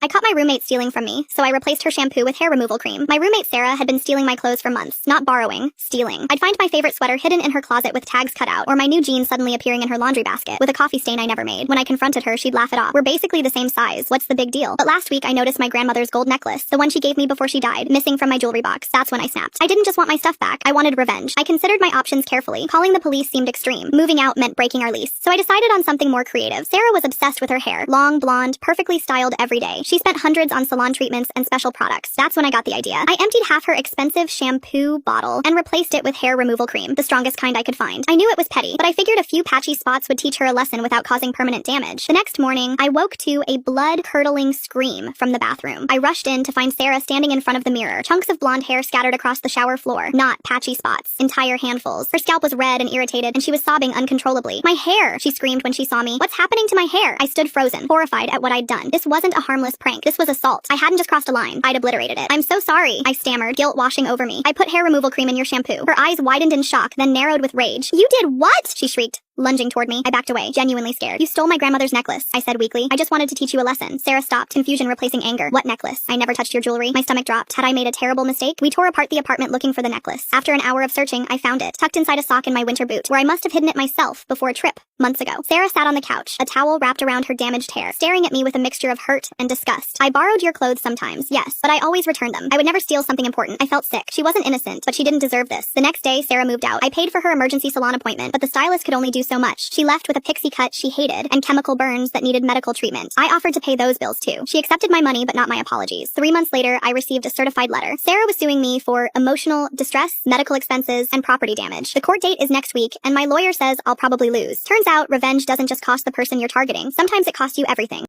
I caught my roommate stealing from me, so I replaced her shampoo with hair removal cream. My roommate Sarah had been stealing my clothes for months, not borrowing, stealing. I'd find my favorite sweater hidden in her closet with tags cut out, or my new jeans suddenly appearing in her laundry basket with a coffee stain I never made. When I confronted her, she'd laugh it off. We're basically the same size. What's the big deal? But last week I noticed my grandmother's gold necklace, the one she gave me before she died, missing from my jewelry box. That's when I snapped. I didn't just want my stuff back. I wanted revenge. I considered my options carefully. Calling the police seemed extreme. Moving out meant breaking our lease. So I decided on something more creative. Sarah was obsessed with her hair. Long, blonde, perfectly styled every day. She spent hundreds on salon treatments and special products. That's when I got the idea. I emptied half her expensive shampoo bottle and replaced it with hair removal cream, the strongest kind I could find. I knew it was petty, but I figured a few patchy spots would teach her a lesson without causing permanent damage. The next morning, I woke to a blood-curdling scream from the bathroom. I rushed in to find Sarah standing in front of the mirror, chunks of blonde hair scattered across the shower floor, not patchy spots, entire handfuls. Her scalp was red and irritated, and she was sobbing uncontrollably. "My hair!" she screamed when she saw me. "What's happening to my hair?" I stood frozen, horrified at what I'd done. This wasn't a harmless prank. This was assault. I hadn't just crossed a line. I'd obliterated it. "I'm so sorry," I stammered, guilt washing over me. "I put hair removal cream in your shampoo." Her eyes widened in shock, then narrowed with rage. "You did what?" she shrieked. Lunging toward me, I backed away, genuinely scared. "You stole my grandmother's necklace," I said weakly. "I just wanted to teach you a lesson." Sarah stopped, confusion replacing anger. "What necklace? I never touched your jewelry." My stomach dropped. Had I made a terrible mistake? We tore apart the apartment looking for the necklace. After an hour of searching, I found it, tucked inside a sock in my winter boot, where I must have hidden it myself before a trip, months ago. Sarah sat on the couch, a towel wrapped around her damaged hair, staring at me with a mixture of hurt and disgust. "I borrowed your clothes sometimes, yes, but I always returned them. I would never steal something important." I felt sick. She wasn't innocent, but she didn't deserve this. The next day, Sarah moved out. I paid for her emergency salon appointment, but the stylist could only do so much. She left with a pixie cut she hated and chemical burns that needed medical treatment. I offered to pay those bills too. She accepted my money, but not my apologies. 3 months later, I received a certified letter. Sarah was suing me for emotional distress, medical expenses, and property damage. The court date is next week, and my lawyer says I'll probably lose. Turns out, revenge doesn't just cost the person you're targeting. Sometimes it costs you everything.